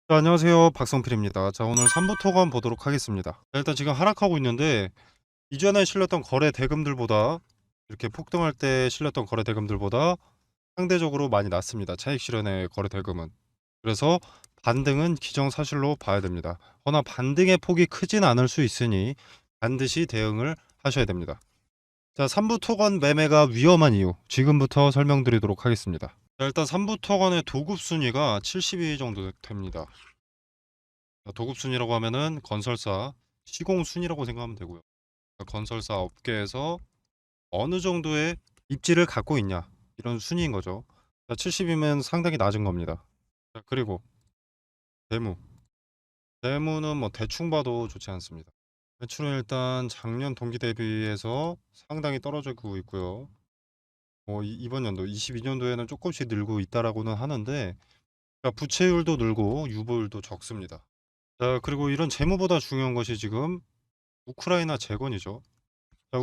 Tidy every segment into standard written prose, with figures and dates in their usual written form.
자, 안녕하세요. 박성필입니다. 자, 오늘 3부 토건 보도록 하겠습니다. 자, 일단 지금 하락하고 있는데 이전에 실렸던 거래 대금들보다 이렇게 폭등할 때 실렸던 거래 대금들보다 상대적으로 많이 낮습니다. 차익 실현의 거래 대금은. 그래서 반등은 기정사실로 봐야 됩니다. 허나 반등의 폭이 크진 않을 수 있으니 반드시 대응을 하셔야 됩니다. 자, 3부 토건 매매가 위험한 이유 지금부터 설명드리도록 하겠습니다. 자, 일단 3부 토건의 도급 순위가 70위 정도 됩니다. 도급순이라고 하면은 건설사, 시공순이라고 생각하면 되고요. 건설사 업계에서 어느 정도의 입지를 갖고 있냐 이런 순위인 거죠. 70이면 상당히 낮은 겁니다. 자, 그리고 대무. 대무는 뭐 대충 봐도 좋지 않습니다. 매출은 일단 작년 동기 대비해서 상당히 떨어지고 있고요. 뭐 이번 연도 22년도에는 조금씩 늘고 있다라고는 하는데 그러니까 부채율도 늘고 유보율도 적습니다. 자, 그리고 이런 재무보다 중요한 것이 지금 우크라이나 재건이죠. 자,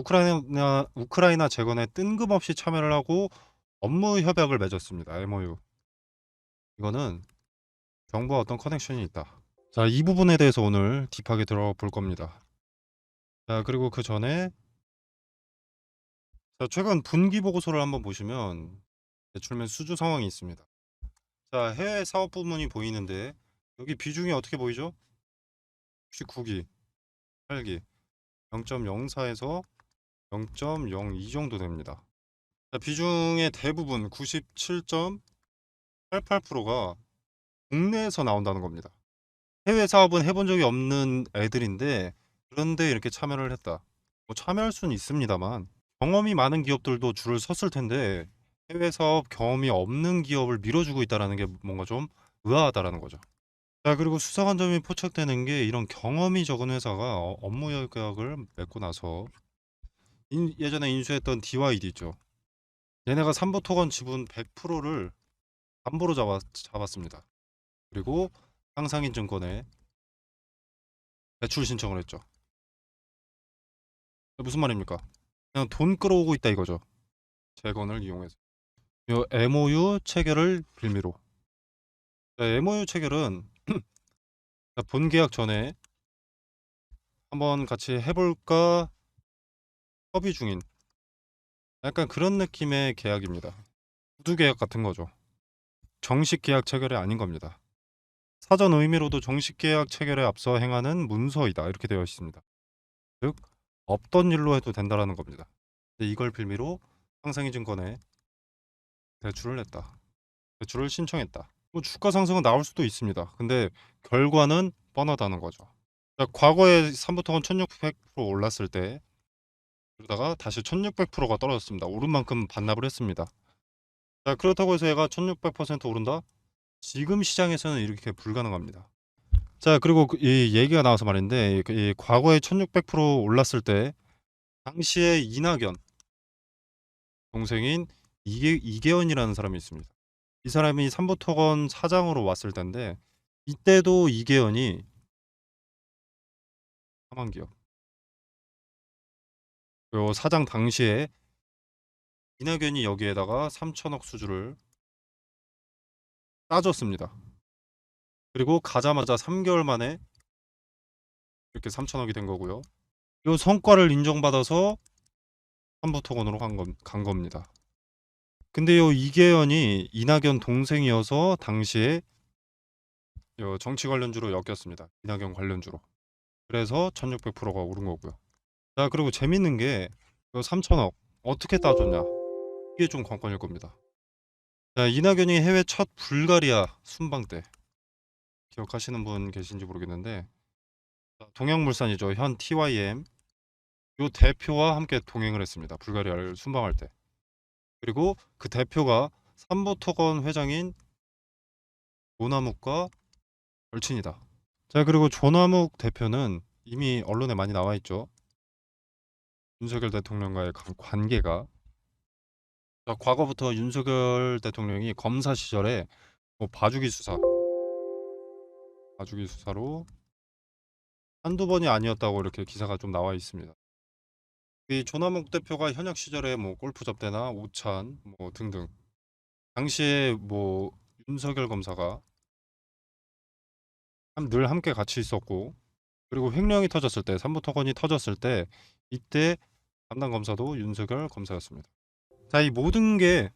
우크라이나 재건에 뜬금없이 참여를 하고 업무 협약을 맺었습니다. MOU. 이거는 정부와 어떤 커넥션이 있다. 자, 이 부분에 대해서 오늘 딥하게 들어볼 겁니다. 자, 그리고 그 전에 자, 최근 분기 보고서를 한번 보시면 매출면 수주 상황이 있습니다. 자, 해외 사업 부문이 보이는데 여기 비중이 어떻게 보이죠? 19기, 8기, 0.04에서 0.02 정도 됩니다. 자, 비중의 대부분 97.88%가 국내에서 나온다는 겁니다. 해외 사업은 해본 적이 없는 애들인데 그런데 이렇게 참여를 했다. 뭐 참여할 수는 있습니다만 경험이 많은 기업들도 줄을 섰을 텐데 해외 사업 경험이 없는 기업을 밀어주고 있다라는 게 뭔가 좀 의아하다라는 거죠. 자, 그리고 수상한 점이 포착되는 게 이런 경험이 적은 회사가 업무 협약을 맺고 나서 예전에 인수했던 DYD 있죠. 얘네가 삼보토건 지분 100%를 담보로 잡았습니다. 그리고 상상인증권에 대출 신청을 했죠. 무슨 말입니까? 그냥 돈 끌어오고 있다 이거죠. 재건을 이용해서. 요 MOU 체결을 빌미로. MOU 체결은 본 계약 전에 한번 같이 해볼까 협의 중인 약간 그런 느낌의 계약입니다. 구두 계약 같은 거죠. 정식 계약 체결이 아닌 겁니다. 사전 의미로도 정식 계약 체결에 앞서 행하는 문서이다 이렇게 되어 있습니다. 즉 없던 일로 해도 된다라는 겁니다. 근데 이걸 빌미로 상생이증권에 대출을 냈다. 대출을 신청했다. 뭐 주가 상승은 나올 수도 있습니다. 근데 결과는 뻔하다는 거죠. 자, 과거에 삼부토건 1600% 올랐을 때 그러다가 다시 1600%가 떨어졌습니다. 오른 만큼 반납을 했습니다. 자, 그렇다고 해서 얘가 1600% 오른다? 지금 시장에서는 이렇게 불가능합니다. 자, 그리고 이 얘기가 나와서 말인데 이 과거에 1600% 올랐을 때 당시에 이낙연 동생인 이계원이라는 사람이 있습니다. 이 사람이 삼부토건 사장으로 왔을 텐데 이때도 이계현이 사망기업 그리고 사장 당시에 이낙연이 여기에다가 3천억 수주를 따줬습니다. 그리고 가자마자 3개월 만에 이렇게 3천억이 된 거고요. 이 성과를 인정받아서 삼부토건으로 간 겁니다. 근데 요 이계현이 이낙연 동생이어서 당시에 요 정치 관련주로 엮였습니다. 이낙연 관련주로. 그래서 1600%가 오른 거고요. 자, 그리고 재밌는 게 요 3천억 어떻게 따줬냐? 이게 좀 관건일 겁니다. 자, 이낙연이 해외 첫 불가리아 순방 때 기억하시는 분 계신지 모르겠는데 동양물산이죠. 현 TYM 요 대표와 함께 동행을 했습니다. 불가리아를 순방할 때. 그리고 그 대표가 삼보토건 회장인 조남욱과 절친이다. 자, 그리고 조남욱 대표는 이미 언론에 많이 나와 있죠. 윤석열 대통령과의 관계가 과거부터 윤석열 대통령이 검사 시절에 뭐 봐주기 수사로 한두 번이 아니었다고 이렇게 기사가 좀 나와 있습니다. 이 조남욱 대표가 현역 시절에 뭐 골프 접대나 오찬 뭐 등등 당시에 뭐 윤석열 검사가 늘 함께 같이 있었고, 그리고 횡령이 터졌을 때, 삼부토건이 터졌을 때 이때 담당 검사도 윤석열 검사였습니다. 자, 이 모든 게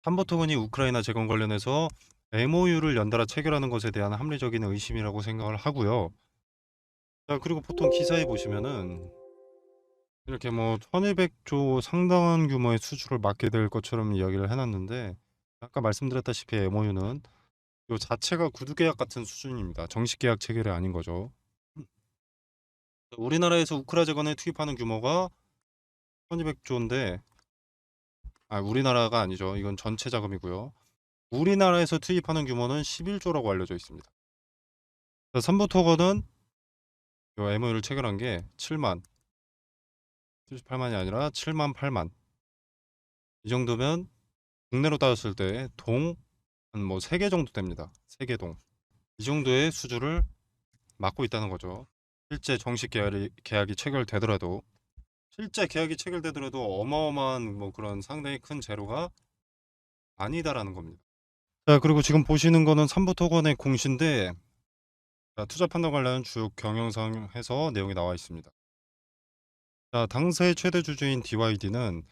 삼부토건이 우크라이나 재건 관련해서 MOU를 연달아 체결하는 것에 대한 합리적인 의심이라고 생각을 하고요. 자, 그리고 보통 기사에 보시면은 이렇게 뭐 1200조 상당한 규모의 수주를 맡게 될 것처럼 이야기를 해놨는데, 아까 말씀드렸다시피 MOU는 요 자체가 구두계약 같은 수준입니다. 정식 계약 체결이 아닌 거죠. 우리나라에서 우크라 재건에 투입하는 규모가 1200조인데, 우리나라가 아니죠. 이건 전체 자금이고요. 우리나라에서 투입하는 규모는 11조라고 알려져 있습니다. 삼부토건은 요 MOU를 체결한 게 7만, 78만이 아니라 7만 8만. 이 정도면 국내로 따졌을 때 동 한 뭐 3개 정도 됩니다. 3개 동. 이 정도의 수주를 맡고 있다는 거죠. 실제 정식 계약이 체결되더라도, 실제 계약이 체결되더라도 어마어마한 뭐 그런 상당히 큰 재료가 아니다라는 겁니다. 자, 그리고 지금 보시는 거는 삼부토건의 공시인데, 자, 투자 판단 관련 주요 경영상에서 내용이 나와 있습니다. 자, 당사의 최대 주주인 DYD는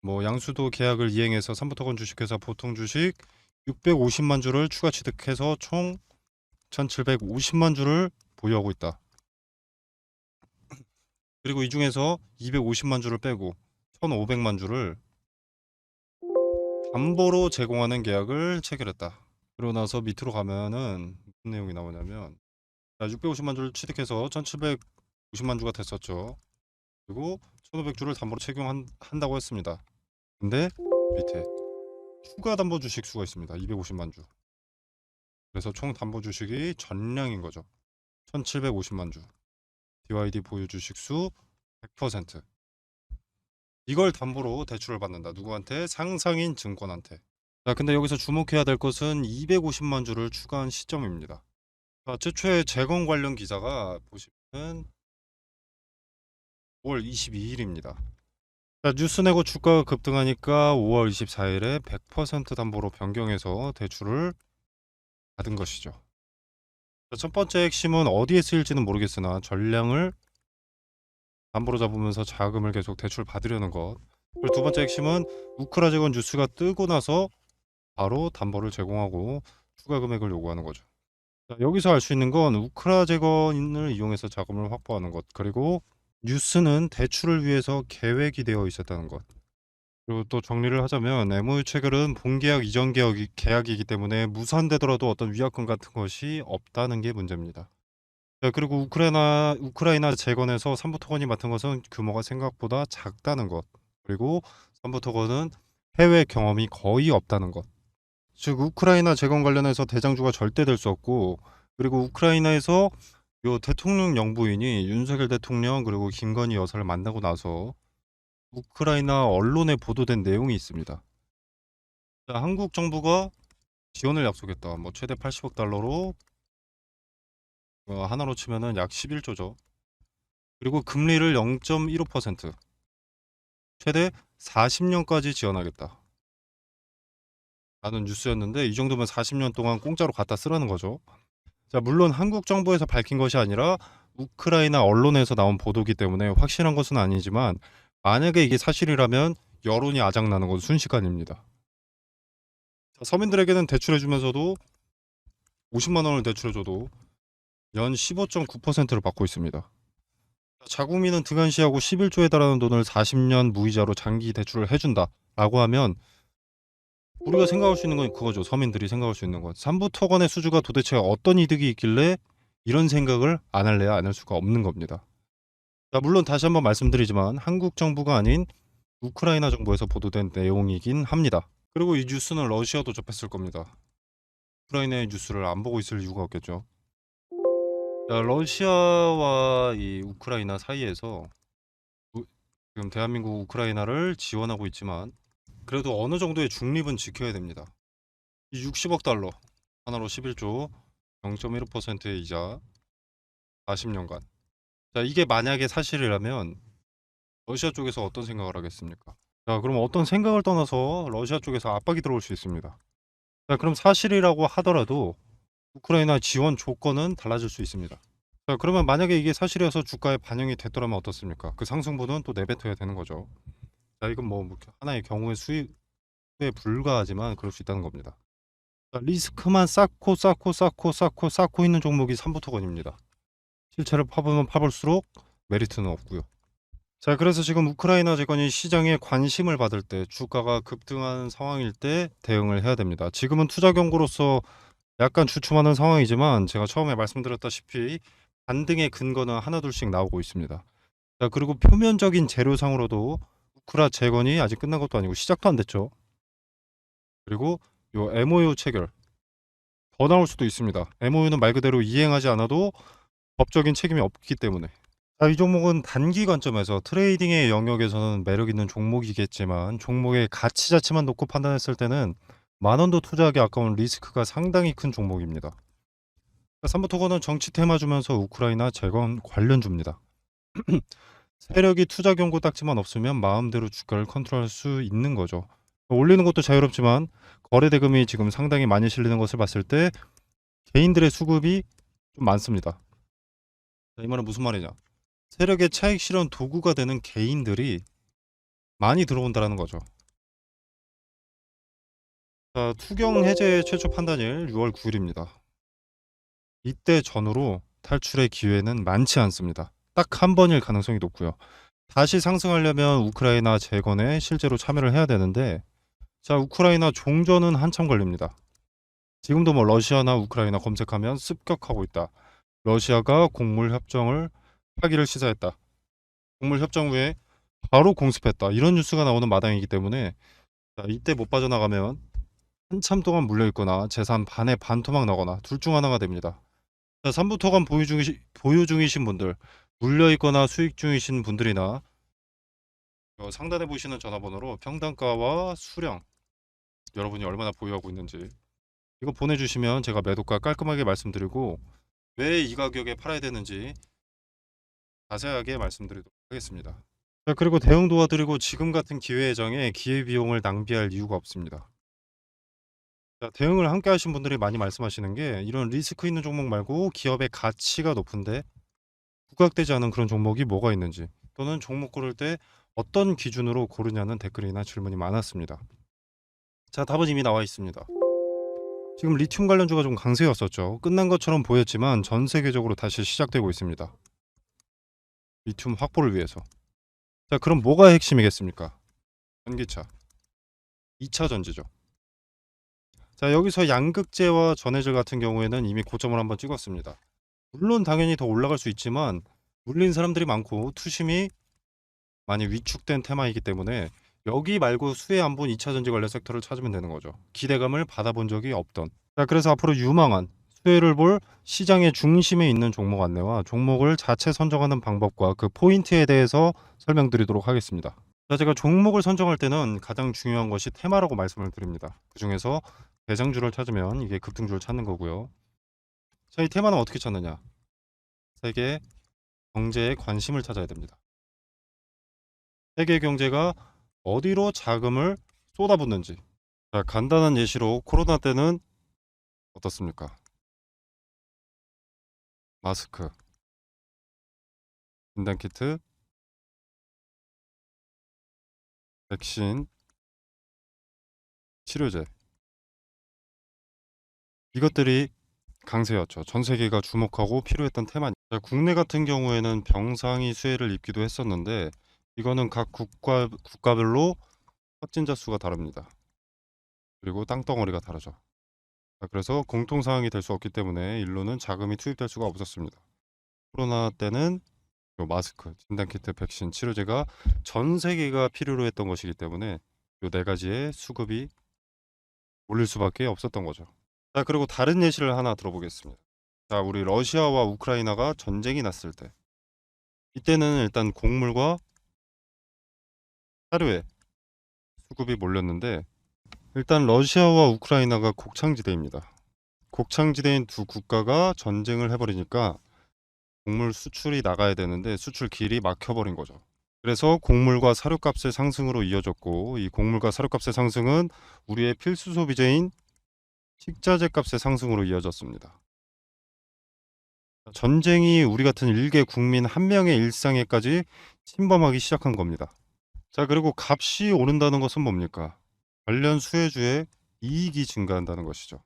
뭐 양수도 계약을 이행해서 삼부토건 주식회사 보통 주식 650만 주를 추가 취득해서 총 1750만 주를 보유하고 있다. 그리고 이 중에서 250만 주를 빼고 1500만 주를 담보로 제공하는 계약을 체결했다. 그러고 나서 밑으로 가면은 무슨 내용이 나오냐면, 자, 650만 주를 취득해서 1750만 주가 됐었죠. 그리고 1500주를 담보로 적용한다고 했습니다. 근데 밑에 추가 담보 주식 수가 있습니다. 250만 주. 그래서 총 담보 주식이 전량인 거죠. 1750만 주. DYD 보유 주식 수 100%. 이걸 담보로 대출을 받는다. 누구한테? 상상인 증권한테. 자, 근데 여기서 주목해야 될 것은 250만 주를 추가한 시점입니다. 자, 최초의 재건 관련 기사가 보시면 5월 22일입니다. 자, 뉴스 내고 주가가 급등하니까 5월 24일에 100% 담보로 변경해서 대출을 받은 것이죠. 자, 첫 번째 핵심은 어디에 쓰일지는 모르겠으나 전량을 담보로 잡으면서 자금을 계속 대출 받으려는 것. 그리고 두 번째 핵심은 우크라 재건 뉴스가 뜨고 나서 바로 담보를 제공하고 추가 금액을 요구하는 거죠. 자, 여기서 알 수 있는 건 우크라 재건을 이용해서 자금을 확보하는 것, 그리고 뉴스는 대출을 위해서 계획이 되어 있었다는 것. 그리고 또 정리를 하자면 MOU 체결은 본계약 이전 계약이기 때문에 무산되더라도 어떤 위약금 같은 것이 없다는 게 문제입니다. 자, 그리고 우크라이나 재건에서 삼부토건이 맡은 것은 규모가 생각보다 작다는 것, 그리고 삼부토건은 해외 경험이 거의 없다는 것. 즉 우크라이나 재건 관련해서 대장주가 절대 될 수 없고, 그리고 우크라이나에서 요 대통령 영부인이 윤석열 대통령 그리고 김건희 여사를 만나고 나서 우크라이나 언론에 보도된 내용이 있습니다. 자, 한국 정부가 지원을 약속했다. 뭐 최대 80억 달러로 하나로 치면은 약 11조죠. 그리고 금리를 0.15%, 최대 40년까지 지원하겠다. 라는 뉴스였는데, 이 정도면 40년 동안 공짜로 갖다 쓰라는 거죠. 자, 물론 한국 정부에서 밝힌 것이 아니라 우크라이나 언론에서 나온 보도기 때문에 확실한 것은 아니지만, 만약에 이게 사실이라면 여론이 아작나는 건 순식간입니다. 자, 서민들에게는 대출해주면서도 50만 원을 대출해줘도 연 15.9%를 받고 있습니다. 자국민은 등한시하고 11조에 달하는 돈을 40년 무이자로 장기 대출을 해준다라고 하면 우리가 생각할 수 있는 건 그거죠. 서민들이 생각할 수 있는 건 삼부토건의 수주가 도대체 어떤 이득이 있길래 이런 생각을 안 할래야 안 할 수가 없는 겁니다. 자, 물론 다시 한번 말씀드리지만 한국 정부가 아닌 우크라이나 정부에서 보도된 내용이긴 합니다. 그리고 이 뉴스는 러시아도 접했을 겁니다. 우크라이나의 뉴스를 안 보고 있을 이유가 없겠죠. 자, 러시아와 이 우크라이나 사이에서 지금 대한민국 우크라이나를 지원하고 있지만 그래도 어느 정도의 중립은 지켜야 됩니다. 이 60억 달러 하나로 11조 0.15%의 이자 40년간. 자, 이게 만약에 사실이라면 러시아 쪽에서 어떤 생각을 하겠습니까? 자, 그럼 어떤 생각을 떠나서 러시아 쪽에서 압박이 들어올 수 있습니다. 자, 그럼 사실이라고 하더라도 우크라이나 지원 조건은 달라질 수 있습니다. 자, 그러면 만약에 이게 사실이어서 주가에 반영이 됐더라면 어떻습니까? 그 상승분은 또 내뱉어야 되는 거죠. 자, 이건 뭐 하나의 경우의 수에 불과하지만 그럴 수 있다는 겁니다. 자, 리스크만 쌓고 있는 종목이 삼부토건입니다. 실체를 파보면 파볼수록 메리트는 없고요. 자, 그래서 지금 우크라이나 재건이 시장에 관심을 받을 때, 주가가 급등하는 상황일 때 대응을 해야 됩니다. 지금은 투자 경고로서 약간 주춤하는 상황이지만 제가 처음에 말씀드렸다시피 반등의 근거는 하나둘씩 나오고 있습니다. 자, 그리고 표면적인 재료상으로도 우크라 재건이 아직 끝난 것도 아니고 시작도 안 됐죠. 그리고 요 MOU 체결 더 나올 수도 있습니다. MOU는 말 그대로 이행하지 않아도 법적인 책임이 없기 때문에. 자, 이 종목은 단기 관점에서 트레이딩의 영역에서는 매력 있는 종목이겠지만 종목의 가치 자체만 놓고 판단했을 때는 만 원도 투자하기 아까운 리스크가 상당히 큰 종목입니다. 삼부토건은 정치 테마 주면서 우크라이나 재건 관련주입니다. 세력이 투자 경고 딱지만 없으면 마음대로 주가를 컨트롤할 수 있는 거죠. 올리는 것도 자유롭지만 거래 대금이 지금 상당히 많이 실리는 것을 봤을 때 개인들의 수급이 좀 많습니다. 자, 이 말은 무슨 말이냐? 세력의 차익 실현 도구가 되는 개인들이 많이 들어온다라는 거죠. 자, 투경 해제 최초 판단일 6월 9일입니다. 이때 전후로 탈출의 기회는 많지 않습니다. 딱 한 번일 가능성이 높고요. 다시 상승하려면 우크라이나 재건에 실제로 참여를 해야 되는데, 자, 우크라이나 종전은 한참 걸립니다. 지금도 뭐 러시아나 우크라이나 검색하면 습격하고 있다. 러시아가 곡물 협정을 파기를 시사했다. 곡물 협정 후에 바로 공습했다. 이런 뉴스가 나오는 마당이기 때문에, 자, 이때 못 빠져나가면 한참 동안 물려있거나 재산 반에 반토막 나거나 둘 중 하나가 됩니다. 자, 삼부토건 보유 중이신 분들, 물려있거나 수익 중이신 분들이나 상단에 보시는 전화번호로 평단가와 수량, 여러분이 얼마나 보유하고 있는지 이거 보내주시면 제가 매도가 깔끔하게 말씀드리고 왜 이 가격에 팔아야 되는지 자세하게 말씀드리도록 하겠습니다. 자, 그리고 대응 도와드리고 지금 같은 기회 예정에 기회비용을 낭비할 이유가 없습니다. 자, 대응을 함께 하신 분들이 많이 말씀하시는 게 이런 리스크 있는 종목 말고 기업의 가치가 높은데 부각되지 않은 그런 종목이 뭐가 있는지, 또는 종목 고를 때 어떤 기준으로 고르냐는 댓글이나 질문이 많았습니다. 자, 답은 이미 나와 있습니다. 지금 리튬 관련주가 좀 강세였었죠. 끝난 것처럼 보였지만 전 세계적으로 다시 시작되고 있습니다. 리튬 확보를 위해서. 자, 그럼 뭐가 핵심이겠습니까? 전기차, 2차 전지죠. 자, 여기서 양극재와 전해질 같은 경우에는 이미 고점을 한번 찍었습니다. 물론 당연히 더 올라갈 수 있지만 물린 사람들이 많고 투심이 많이 위축된 테마이기 때문에 여기 말고 수혜 한번 2차 전지 관련 섹터를 찾으면 되는 거죠. 기대감을 받아본 적이 없던. 자, 그래서 앞으로 유망한 수혜를 볼 시장의 중심에 있는 종목 안내와 종목을 자체 선정하는 방법과 그 포인트에 대해서 설명드리도록 하겠습니다. 자, 제가 종목을 선정할 때는 가장 중요한 것이 테마라고 말씀을 드립니다. 그 중에서 대장주를 찾으면 이게 급등주를 찾는 거고요. 자, 이 테마는 어떻게 찾느냐? 세계 경제에 관심을 찾아야 됩니다. 세계 경제가 어디로 자금을 쏟아붓는지. 자, 간단한 예시로 코로나 때는 어떻습니까? 마스크, 진단키트, 백신, 치료제. 이것들이 강세였죠. 전 세계가 주목하고 필요했던 테마니. 자, 국내 같은 경우에는 병상이 수혜를 입기도 했었는데 이거는 각 국가별로 확진자 수가 다릅니다. 그리고 땅덩어리가 다르죠. 자, 그래서 공통 사항이 될 수 없기 때문에 일로는 자금이 투입될 수가 없었습니다. 코로나 때는 요 마스크, 진단키트, 백신, 치료제가 전 세계가 필요로 했던 것이기 때문에 요 네 가지의 수급이 몰릴 수밖에 없었던 거죠. 자, 그리고 다른 예시를 하나 들어보겠습니다. 자, 우리 러시아와 우크라이나가 전쟁이 났을 때 이때는 일단 곡물과 사료에 수급이 몰렸는데 일단 러시아와 우크라이나가 곡창지대입니다. 곡창지대인 두 국가가 전쟁을 해버리니까 곡물 수출이 나가야 되는데 수출 길이 막혀버린 거죠. 그래서 곡물과 사료값의 상승으로 이어졌고 이 곡물과 사료값의 상승은 우리의 필수 소비재인 식자재 값의 상승으로 이어졌습니다. 전쟁이 우리 같은 일개 국민 한 명의 일상에까지 침범하기 시작한 겁니다. 자, 그리고 값이 오른다는 것은 뭡니까? 관련 수혜주의 이익이 증가한다는 것이죠.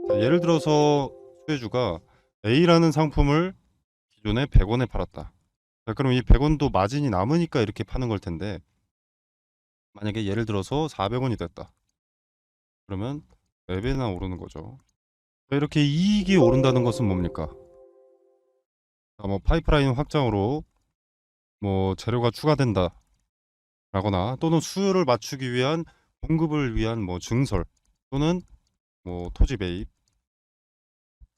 자, 예를 들어서 수혜주가 A라는 상품을 기존에 100원에 팔았다. 자, 그럼 이 100원도 마진이 남으니까 이렇게 파는 걸 텐데, 만약에 예를 들어서 400원이 됐다. 그러면 4배나 오르는 거죠. 자, 이렇게 이익이 오른다는 것은 뭡니까? 자, 뭐 파이프라인 확장으로 뭐 재료가 추가된다 라거나, 또는 수요를 맞추기 위한 공급을 위한 뭐 증설, 또는 뭐 토지 매입,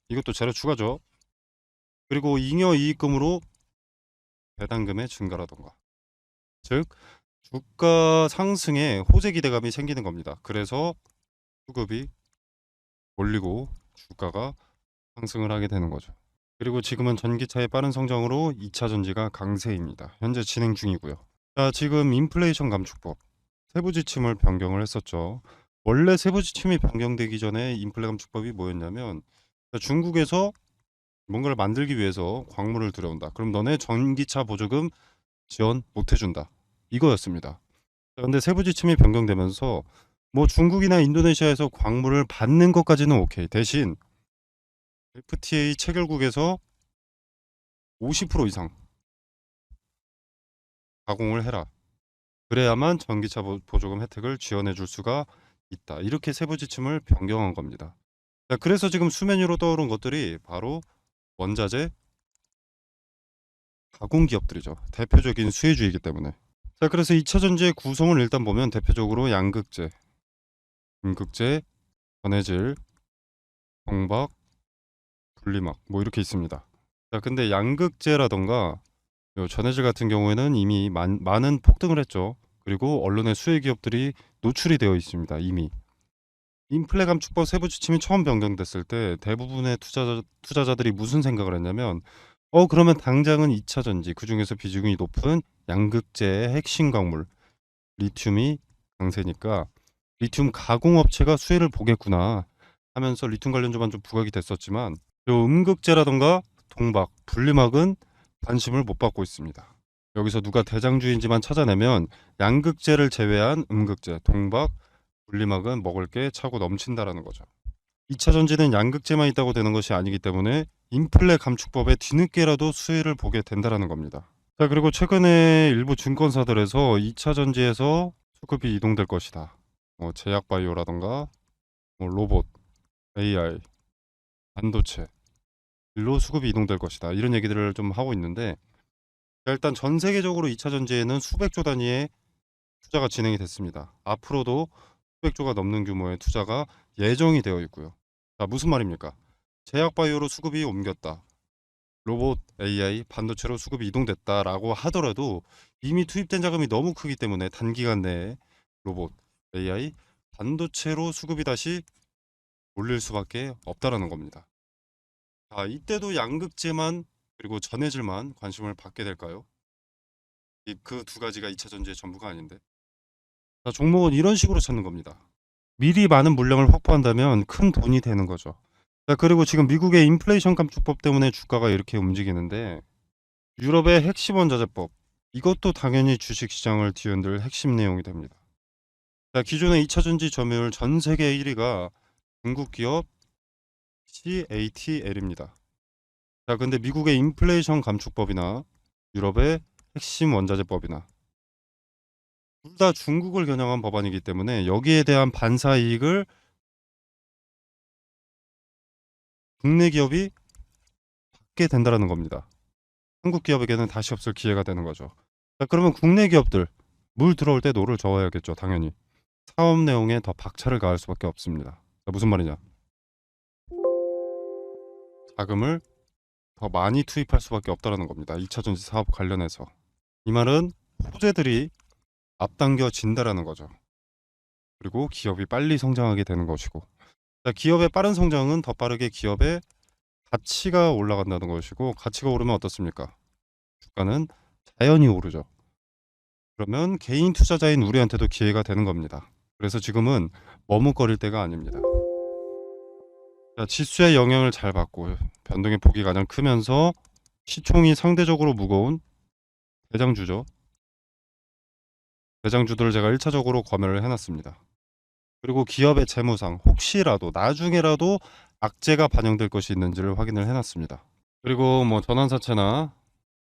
이것도 재료 추가죠. 그리고 잉여 이익금으로 배당금의 증가라던가, 즉 주가 상승에 호재 기대감이 생기는 겁니다. 그래서 수급이 올리고 주가가 상승을 하게 되는 거죠. 그리고 지금은 전기차의 빠른 성장으로 2차 전지가 강세입니다. 현재 진행 중이고요. 자, 지금 인플레이션 감축법 세부 지침을 변경을 했었죠. 원래 세부 지침이 변경되기 전에 인플레 감축법이 뭐였냐면, 중국에서 뭔가를 만들기 위해서 광물을 들여온다. 그럼 너네 전기차 보조금 지원 못 해준다. 이거였습니다. 근데 세부 지침이 변경되면서 뭐 중국이나 인도네시아에서 광물을 받는 것까지는 오케이. 대신 FTA 체결국에서 50% 이상 가공을 해라. 그래야만 전기차 보조금 혜택을 지원해 줄 수가 있다. 이렇게 세부 지침을 변경한 겁니다. 자, 그래서 지금 수면 위로 떠오른 것들이 바로 원자재 가공 기업들이죠. 대표적인 수혜주이기 때문에. 자, 그래서 2차 전지의 구성을 일단 보면 대표적으로 양극재, 음극재, 전해질, 광박, 분리막 뭐 이렇게 있습니다. 자, 근데 양극재라던가 요 전해질 같은 경우에는 이미 많은 폭등을 했죠. 그리고 언론의 수혜 기업들이 노출이 되어 있습니다. 이미. 인플레 감축법 세부 지침이 처음 변경됐을 때 대부분의 투자자들이 무슨 생각을 했냐면, 그러면 당장은 2차 전지, 그중에서 비중이 높은 양극재의 핵심 광물 리튬이 강세니까 리튬 가공업체가 수혜를 보겠구나 하면서 리튬 관련주만 좀 부각이 됐었지만, 요 음극재라던가 동박, 분리막은 관심을 못 받고 있습니다. 여기서 누가 대장주인지만 찾아내면 양극재를 제외한 음극재, 동박, 분리막은 먹을 게 차고 넘친다라는 거죠. 2차 전지는 양극재만 있다고 되는 것이 아니기 때문에 인플레 감축법에 뒤늦게라도 수혜를 보게 된다라는 겁니다. 자, 그리고 최근에 일부 증권사들에서 2차 전지에서 수급이 이동될 것이다. 제약 바이오라던가 로봇, AI, 반도체 일로 수급이 이동될 것이다. 이런 얘기들을 좀 하고 있는데, 일단 전 세계적으로 2차 전지에는 수백조 단위의 투자가 진행이 됐습니다. 앞으로도 수백조가 넘는 규모의 투자가 예정이 되어 있고요. 자, 무슨 말입니까? 제약 바이오로 수급이 옮겼다. 로봇, AI, 반도체로 수급이 이동됐다라고 하더라도 이미 투입된 자금이 너무 크기 때문에 단기간 내에 로봇, AI, 반도체로 수급이 다시 몰릴 수밖에 없다라는 겁니다. 자, 이때도 양극재만 그리고 전해질만 관심을 받게 될까요? 그 두 가지가 2차 전지의 전부가 아닌데. 자, 종목은 이런 식으로 찾는 겁니다. 미리 많은 물량을 확보한다면 큰 돈이 되는 거죠. 자, 그리고 지금 미국의 인플레이션 감축법 때문에 주가가 이렇게 움직이는데, 유럽의 핵심 원자재법, 이것도 당연히 주식시장을 뒤흔들 핵심 내용이 됩니다. 자, 기존의 2차 전지 점유율 전 세계 1위가 중국 기업 CATL입니다. 자, 근데 미국의 인플레이션 감축법이나 유럽의 핵심 원자재법이나 둘 다 중국을 겨냥한 법안이기 때문에 여기에 대한 반사 이익을 국내 기업이 받게 된다는 겁니다. 한국 기업에게는 다시 없을 기회가 되는 거죠. 자, 그러면 국내 기업들 물 들어올 때 노를 저어야겠죠. 당연히 사업 내용에 더 박차를 가할 수밖에 없습니다. 자, 무슨 말이냐? 자금을 더 많이 투입할 수밖에 없다는 겁니다. 2차 전지 사업 관련해서. 이 말은 호재들이 앞당겨진다라는 거죠. 그리고 기업이 빨리 성장하게 되는 것이고, 자, 기업의 빠른 성장은 더 빠르게 기업의 가치가 올라간다는 것이고, 가치가 오르면 어떻습니까? 주가는 자연히 오르죠. 그러면 개인 투자자인 우리한테도 기회가 되는 겁니다. 그래서 지금은 머뭇거릴 때가 아닙니다. 자, 지수의 영향을 잘 받고 변동의 폭이 가장 크면서 시총이 상대적으로 무거운 대장주죠. 대장주들을 제가 1차적으로 검열을 해놨습니다. 그리고 기업의 재무상 혹시라도 나중에라도 악재가 반영될 것이 있는지를 확인을 해놨습니다. 그리고 뭐 전환사채나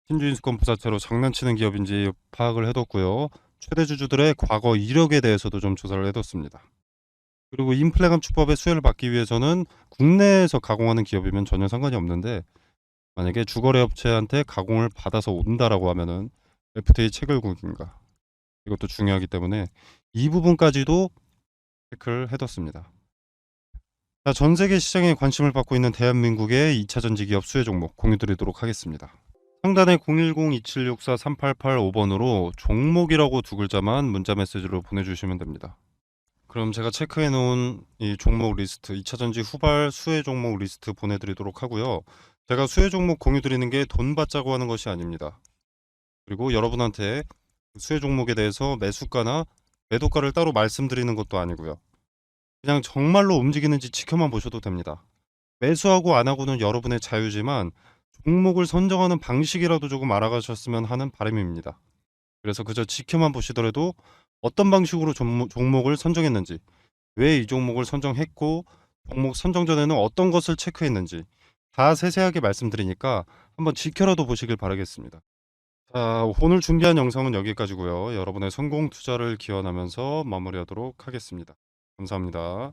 신주인수권 부사채로 장난치는 기업인지 파악을 해뒀고요. 최대 주주들의 과거 이력에 대해서도 좀 조사를 해뒀습니다. 그리고 인플레 감축법의 수혜를 받기 위해서는 국내에서 가공하는 기업이면 전혀 상관이 없는데, 만약에 주거래 업체한테 가공을 받아서 온다라고 하면은 FTA 체결국인가, 이것도 중요하기 때문에 이 부분까지도 체크를 해뒀습니다. 자, 전 세계 시장에 관심을 받고 있는 대한민국의 2차 전지 기업 수혜 종목 공유드리도록 하겠습니다. 상단에 010-2764-3885번으로 종목이라고 두 글자만 문자 메시지로 보내주시면 됩니다. 그럼 제가 체크해 놓은 이 종목 리스트, 2차 전지 후발 수혜 종목 리스트 보내드리도록 하고요. 제가 수혜 종목 공유 드리는 게 돈 받자고 하는 것이 아닙니다. 그리고 여러분한테 수혜 종목에 대해서 매수가나 매도가를 따로 말씀드리는 것도 아니고요. 그냥 정말로 움직이는지 지켜만 보셔도 됩니다. 매수하고 안 하고는 여러분의 자유지만 종목을 선정하는 방식이라도 조금 알아가셨으면 하는 바람입니다. 그래서 그저 지켜만 보시더라도 어떤 방식으로 종목을 선정했는지, 왜 이 종목을 선정했고, 종목 선정 전에는 어떤 것을 체크했는지 다 세세하게 말씀드리니까 한번 지켜라도 보시길 바라겠습니다. 자, 오늘 준비한 영상은 여기까지고요. 여러분의 성공 투자를 기원하면서 마무리하도록 하겠습니다. 감사합니다.